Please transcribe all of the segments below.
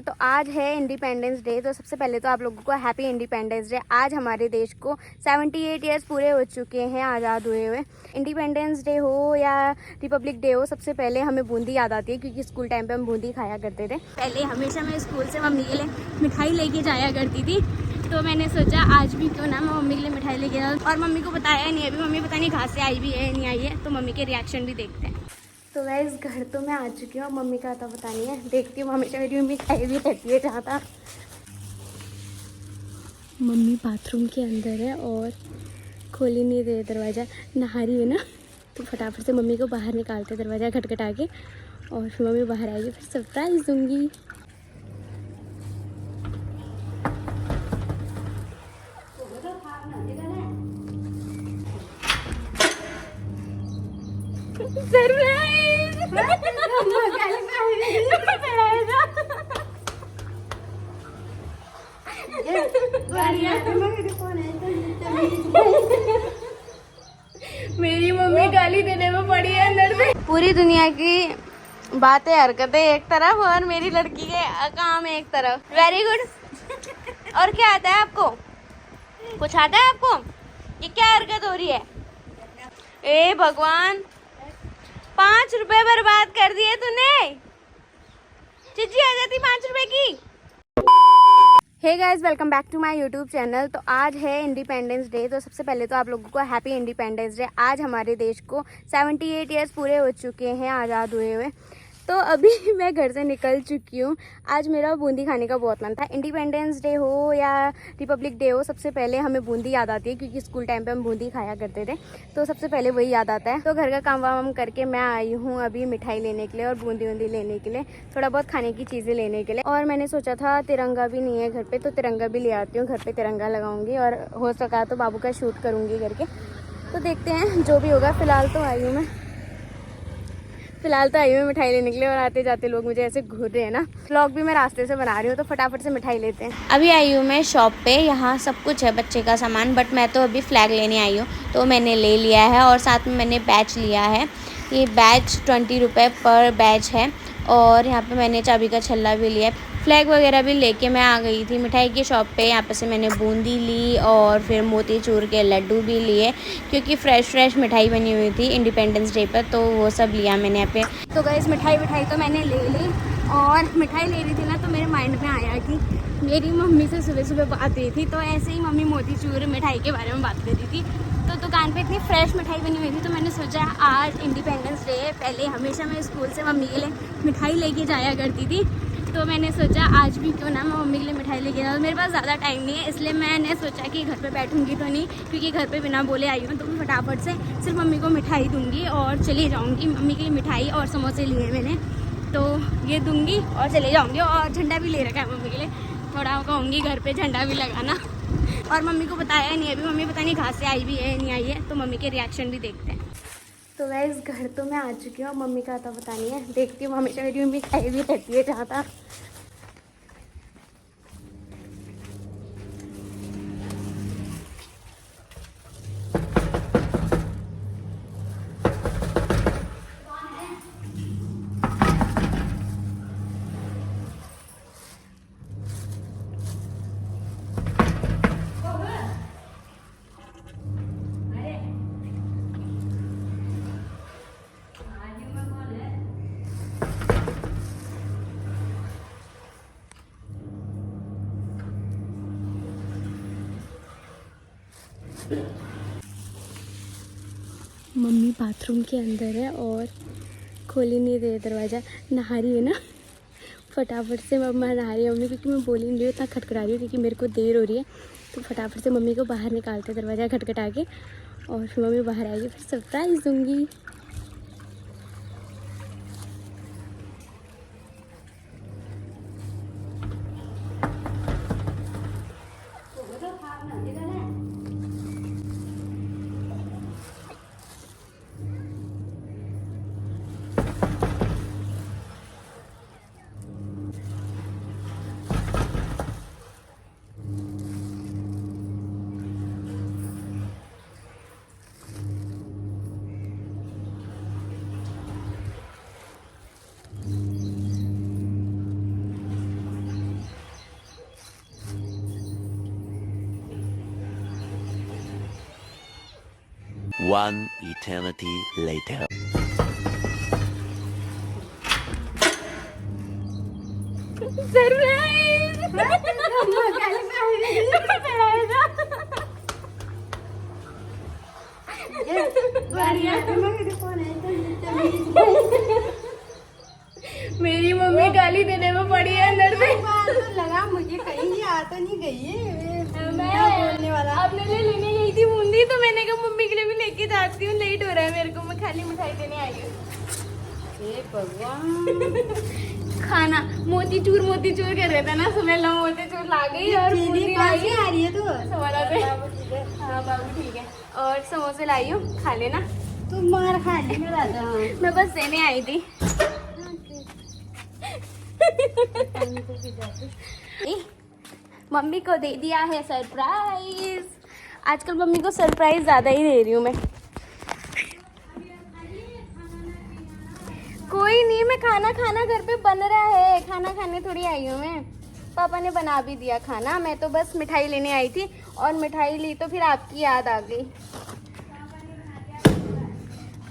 तो आज है इंडिपेंडेंस डे। तो सबसे पहले तो आप लोगों को हैप्पी इंडिपेंडेंस डे। आज हमारे देश को 78 ईयर्स पूरे हो चुके हैं आज़ाद हुए हुए। इंडिपेंडेंस डे हो या रिपब्लिक डे हो, सबसे पहले हमें बूंदी याद आती है, क्योंकि स्कूल टाइम पे हम बूंदी खाया करते थे। पहले हमेशा मैं स्कूल से मम्मी के लिए मिठाई लेके जाया करती थी, तो मैंने सोचा आज भी क्यों ना मैं मम्मी के लिए मिठाई लेके जाऊँ। और मम्मी को बताया नहीं, अभी मम्मी पता नहीं कहाँ से आई भी है नहीं आई है, तो मम्मी के रिएक्शन भी देखते हैं। तो वैसे घर तो मैं आ चुकी हूँ, मम्मी का तो पता नहीं है, देखती हूँ। हमेशा मेरी मम्मी खाई भी रहती है जहाँ तक। मम्मी बाथरूम के अंदर है और खोल ही नहीं रही दरवाज़ा, नहा रही है ना, तो फटाफट से मम्मी को बाहर निकालते दरवाज़ा खटखटा के, और फिर मम्मी बाहर आएगी, फिर सरप्राइज़ दूँगी। मेरी मम्मी गाली देने में पड़ी है अंदर से। पूरी दुनिया की बातें हरकतें एक तरफ और मेरी लड़की के काम एक तरफ। Very good. और क्या आता है आपको? कुछ आता है आपको? ये क्या हरकत हो रही है? ए भगवान, 5 रुपए बर्बाद कर दिए तूने। चिज्जी आ जाती 5 रुपए की। Hey guys, welcome back to my YouTube channel. तो आज है इंडिपेंडेंस डे। तो सबसे पहले तो आप लोगों को हैप्पी इंडिपेंडेंस डे। आज हमारे देश को 78 ईयर्स पूरे हो चुके हैं आज़ाद हुए हुए। तो अभी मैं घर से निकल चुकी हूँ। आज मेरा बूंदी खाने का बहुत मन था। इंडिपेंडेंस डे हो या रिपब्लिक डे हो, सबसे पहले हमें बूंदी याद आती है, क्योंकि स्कूल टाइम पे हम बूंदी खाया करते थे, तो सबसे पहले वही याद आता है। तो घर का काम वाम करके मैं आई हूँ अभी मिठाई लेने के लिए और बूंदी वूंदी लेने के लिए, थोड़ा बहुत खाने की चीज़ें लेने के लिए। और मैंने सोचा था तिरंगा भी नहीं है घर पर, तो तिरंगा भी ले आती हूँ, घर पर तिरंगा लगाऊंगी और हो सका तो बाबू का शूट करूँगी करके। तो देखते हैं जो भी होगा। फ़िलहाल तो आई हूँ मिठाई लेने के लिए, और आते जाते लोग मुझे ऐसे घूर रहे हैं ना। व्लॉग भी मैं रास्ते से बना रही हूँ, तो फटाफट से मिठाई लेते हैं। अभी आई हूँ मैं शॉप पे, यहाँ सब कुछ है बच्चे का सामान, बट मैं तो अभी फ्लैग लेने आई हूँ, तो मैंने ले लिया है। और साथ में मैंने बैच लिया है। ये बैच 20 रुपये पर बैच है, और यहाँ पे मैंने चाबी का छल्ला भी लिया है। फ्लैग वगैरह भी लेके मैं आ गई थी मिठाई की शॉप पे। यहाँ पे से मैंने बूंदी ली और फिर मोतीचूर के लड्डू भी लिए, क्योंकि फ्रेश मिठाई बनी हुई थी इंडिपेंडेंस डे पर, तो वो सब लिया मैंने यहाँ पे। तो गाइस मिठाई तो मैंने ले ली, और मिठाई ले रही थी ना, तो मेरे माइंड में आया कि मेरी मम्मी से सुबह बात हुई थी, तो ऐसे ही मम्मी मोतीचूर मिठाई के बारे में बात कर रही थी। तो दुकान पे इतनी फ्रेश मिठाई बनी हुई थी, तो मैंने सोचा आज इंडिपेंडेंस डे है। पहले हमेशा मैं स्कूल से मम्मी के लिए मिठाई लेके जाया करती थी, तो मैंने सोचा आज भी क्यों ना मैं मम्मी के लिए मिठाई लेके जाऊँ। मेरे पास ज़्यादा टाइम नहीं है, इसलिए मैंने सोचा कि घर पे बैठूंगी तो नहीं, क्योंकि घर पे बिना बोले आई हूँ, तो मैं फटाफट से सिर्फ मम्मी को मिठाई दूँगी और चली जाऊँगी। मम्मी के लिए मिठाई और समोसे लिए मैंने, तो ये दूँगी और चले जाऊँगी। और झंडा भी ले रखा है मम्मी के लिए, थोड़ा कहूँगी घर पर झंडा भी लगाना। और मम्मी को बताया नहीं, अभी मम्मी पता नहीं कहाँ से आई भी है नहीं आई है, तो मम्मी के रिएक्शन भी देखते हैं। तो वैसे घर तो मैं आ चुकी हूँ, मम्मी का तो पता नहीं है, देखती हूँ। हमेशा मेरी मम्मी खाई भी रहती है जहाँ तक। मम्मी बाथरूम के अंदर है और खोल ही नहीं रही दरवाज़ा, नहा रही है ना, फटाफट से मम्मा नहा रही है मम्मी, क्योंकि मैं बोली नहीं रही हूँ, इतना खटखटा रही हूँ क्योंकि मेरे को देर हो रही है। तो फटाफट से मम्मी को बाहर निकालते दरवाज़ा खटखटा के, और फिर मम्मी बाहर आएगी, फिर सरप्राइज़ दूँगी। One eternity later. मेरी मम्मी गाली देने में पड़ी है अंदर से। लगा मुझे कहीं आ तो नहीं गई है मैं बोलने वाला। अपने लिए लेने गई थी बूंदी, तो मैंने कहा मम्मी के लिए भी लेके जाती हूँ, लेट हो रहा है मेरे को, मैं खाली मिठाई देने आई हूँ। हे भगवान खाना मोतीचूर कर रहे थे ना, सुबह मोतीचूर ला गई और बूंदी कहाँ लाई। से आ रही है तू? सवाल पे हाँ बाबू ठीक है, और समोसे लाई हूँ, खा लेना। तू मार खा ली मेरा था। मैं बस देने आई थी। मम्मी को दे दिया है सरप्राइज। आजकल मम्मी को सरप्राइज ज्यादा ही दे रही हूँ मैं। कोई नहीं, मैं खाना घर पे बन रहा है, खाना खाने थोड़ी आई हूँ मैं। पापा ने बना भी दिया खाना, मैं तो बस मिठाई लेने आई थी, और मिठाई ली तो फिर आपकी याद आ गई।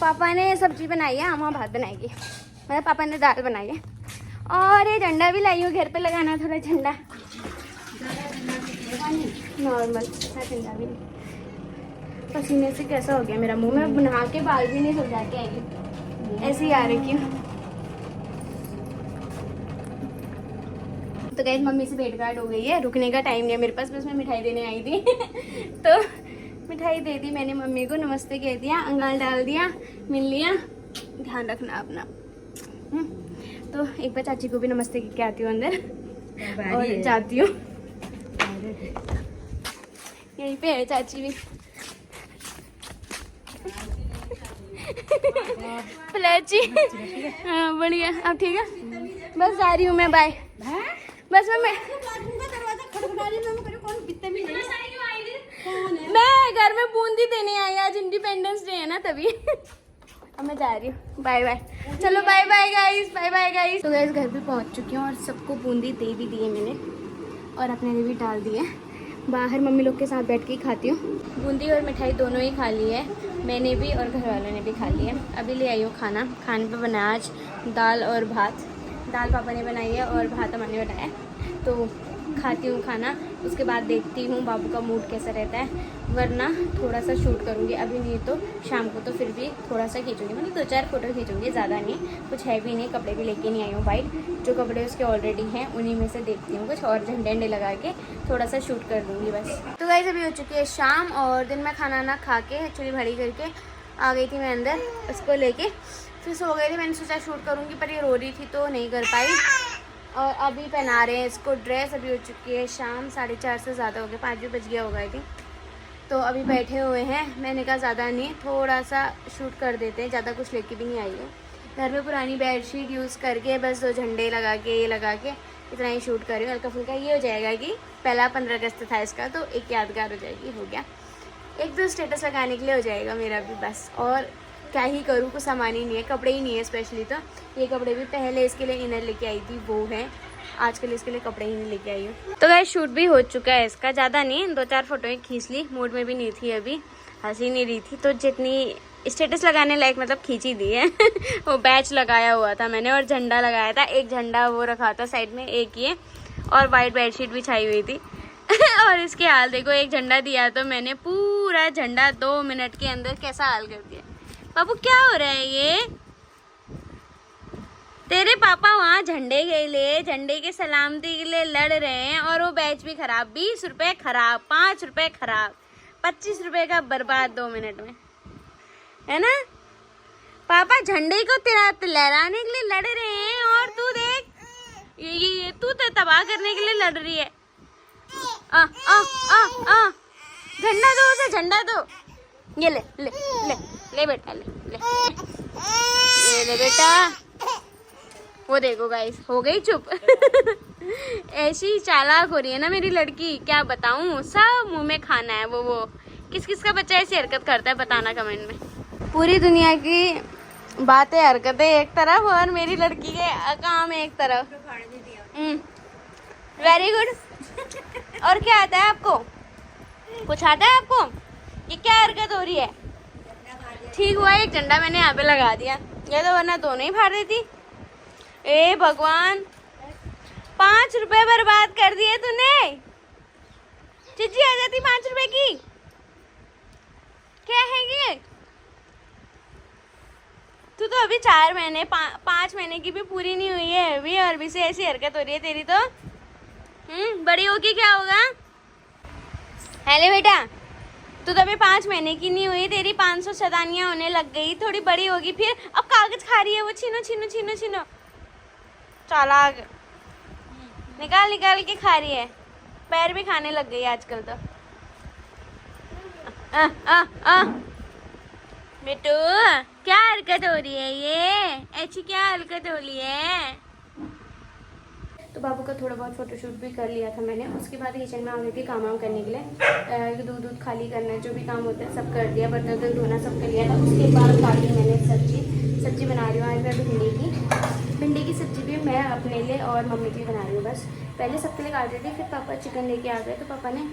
पापा ने सब्जी बनाई है, अम्मा भात बनाएगी, मतलब पापा ने दाल बनाई है। और ये झंडा भी लाई हूँ घर पे लगाना, थोड़ा झंडा नॉर्मल झंडा भी नहीं। पसीने से कैसा हो गया मेरा मुंह, मैं नहा के बाल भी नहीं सुलझा के आई हूँ, ऐसे ही आ रही क्यों। तो गाइस मम्मी से भेंट घाट हो गई है, रुकने का टाइम नहीं है मेरे पास, बस मैं मिठाई देने आई थी। तो मिठाई दे दी मैंने मम्मी को, नमस्ते कह दिया, अंगाल डाल दिया, मिल लिया, ध्यान रखना अपना। तो एक बार चाची को भी नमस्ते कह के आती हूँ अंदर और जाती हूँ। यहीं पे है चाची भी। प्लेची हाँ बढ़िया, अब ठीक है, बस जा रही हूँ मैं, बाय। बस मैं घर में बूंदी देने आई, आज इंडिपेंडेंस डे है ना तभी। अब मैं जा रही हूँ, बाय बाय। चलो bye bye guys, bye bye guys. तो गाइस घर पे पहुँच चुकी हूँ और सबको बूंदी दे भी दी है मैंने, और अपने लिए भी डाल दी है। बाहर मम्मी लोग के साथ बैठ के ही खाती हूँ। बूंदी और मिठाई दोनों ही खा ली है मैंने भी, और घर वालों ने भी खा लिया। अभी ले आई हूँ खाना, खाने पे बनाया आज दाल और भात। दाल पापा ने बनाई है और भात मैंने बनाया, तो खाती हूँ खाना, उसके बाद देखती हूँ बाबू का मूड कैसा रहता है, वरना थोड़ा सा शूट करूँगी। अभी नहीं तो शाम को तो फिर भी थोड़ा सा खींचूँगी, मतलब 2-4 फोटो खींचूँगी, ज़्यादा नहीं, कुछ है भी नहीं। कपड़े भी लेके नहीं आई हूँ वाइट, जो कपड़े उसके ऑलरेडी हैं उन्हीं में से देखती हूँ कुछ, और झंडे अंडे लगा के थोड़ा सा शूट कर दूँगी बस। तो गाइस अभी हो चुकी है शाम, और दिन में खाना ना खा के चुली भरी करके आ गई थी मैं अंदर, उसको लेके फिर सो गई थी। मैंने सोचा शूट करूँगी, पर ये रो रही थी तो नहीं कर पाई। और अभी पहना रहे हैं इसको ड्रेस। अभी हो चुकी है शाम, 4:30 से ज़्यादा हो गया, 5 भी बज गया होगा आई थिंक। तो अभी बैठे हुए हैं, मैंने कहा ज़्यादा नहीं, थोड़ा सा शूट कर देते हैं, ज़्यादा कुछ लेके भी नहीं आई हूँ। घर में पुरानी बेडशीट यूज़ करके बस 2 झंडे लगा के ये लगा के इतना ही शूट कर रही हूँ। हल्का फुल्का ये हो जाएगा कि पहला 15 अगस्त था इसका, तो एक यादगार हो जाएगी, हो गया। 1-2 स्टेटस लगाने के लिए हो जाएगा मेरा भी बस, और क्या ही करूँ, कुछ सामान ही नहीं है, कपड़े ही नहीं है स्पेशली। तो ये कपड़े भी पहले इसके लिए इनर लेके आई थी, वो है, आज के लिए इसके लिए कपड़े ही नहीं लेके आई हूँ। तो गाइस शूट भी हो चुका है इसका, ज़्यादा नहीं, 2-4 फोटो ही खींच ली, मूड में भी नहीं थी अभी, हंसी नहीं रही थी, तो जितनी स्टेटस लगाने लायक मतलब खींच ही दी है। वो बैच लगाया हुआ था मैंने, और झंडा लगाया था, एक झंडा वो रखा था साइड में, एक ये, और वाइट बेडशीट बिछाई हुई थी। और इसके हाल देखो, एक झंडा दिया तो मैंने पूरा झंडा 2 मिनट के अंदर कैसा हाल कर दिया। बाबू क्या हो रहा है ये? तेरे पापा वहाँ झंडे के लिए, झंडे की सलामती के लिए लड़ रहे हैं, और वो बैच भी खराब, 20 रुपए खराब, 5 रुपए खराब, 25 रुपए का बर्बाद 2 मिनट में, है ना? पापा झंडे को लहराने के लिए लड़ रहे हैं, और तू देख ये तू तो तबाह करने के लिए लड़ रही है। झंडा दो उसे, झंडा दो, ये ले ले ले ले बेटा, ले ले बेटा। वो देखो गाइस, हो गई चुप। ऐसी चालाक हो रही है ना मेरी लड़की, क्या बताऊं, सब मुंह में खाना है। वो किस किस का बच्चा ऐसी हरकत करता है बताना कमेंट में। पूरी दुनिया की बातें हरकतें एक तरफ, और मेरी लड़की के काम एक तरफ। Very good. और क्या आता है आपको? कुछ आता है आपको? ये क्या हरकत हो रही है? ठीक हुआ एक झंडा मैंने यहाँ पे लगा दिया, ये तो वरना दोनों ही फाड़ देती। ए भगवान, 5 रुपए बर्बाद कर दिए तूने। चिज्जी आ जाती 5 रुपए की। क्या है ये? तू तो अभी 4 महीने 5 महीने की भी पूरी नहीं हुई है अभी, और भी से ऐसी हरकत हो रही है तेरी तो। बड़ी होगी क्या होगा? हेले बेटा, तू तो अभी 5 महीने की नहीं हुई, तेरी 500 शैतानियां होने लग गई। थोड़ी बड़ी होगी फिर। अब कागज खा रही है वो, छीनो छीनो छीनो छीनो। चालाक, निकाल निकाल के खा रही है। पैर भी खाने लग गई आजकल तो। बेटू, क्या हरकत हो रही है ये? ऐसी क्या हरकत हो रही है? तो बाबू का थोड़ा बहुत फोटोशूट भी कर लिया था मैंने। उसके बाद किचन में आ गई थी काम वाम करने के लिए। दूध खाली करना, जो भी काम होता है सब कर दिया, बर्तन धोना सब कर लिया था। उसके बाद काटी मैंने सब्जी बना रही हूँ आज मैं भिंडी की सब्जी भी मैं अपने लिए और मम्मी के लिए बना रही हूँ। बस पहले सबके लिए काट रही थी, फिर पापा चिकन लेके आ गए तो पापा ने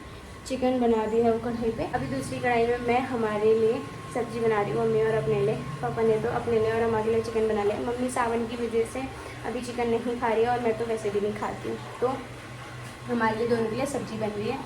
चिकन बना दिया है वो कढ़ाई पे। अभी दूसरी कढ़ाई में मैं हमारे लिए सब्जी बना रही हूँ, मम्मी और अपने लिए। पापा ने तो अपने लिए और हमारे लिए चिकन बना लिया। मम्मी सावन की वजह से अभी चिकन नहीं खा रही है, और मैं तो वैसे भी नहीं खाती हूँ, तो हमारे लिए दोनों के लिए सब्जी बन रही है।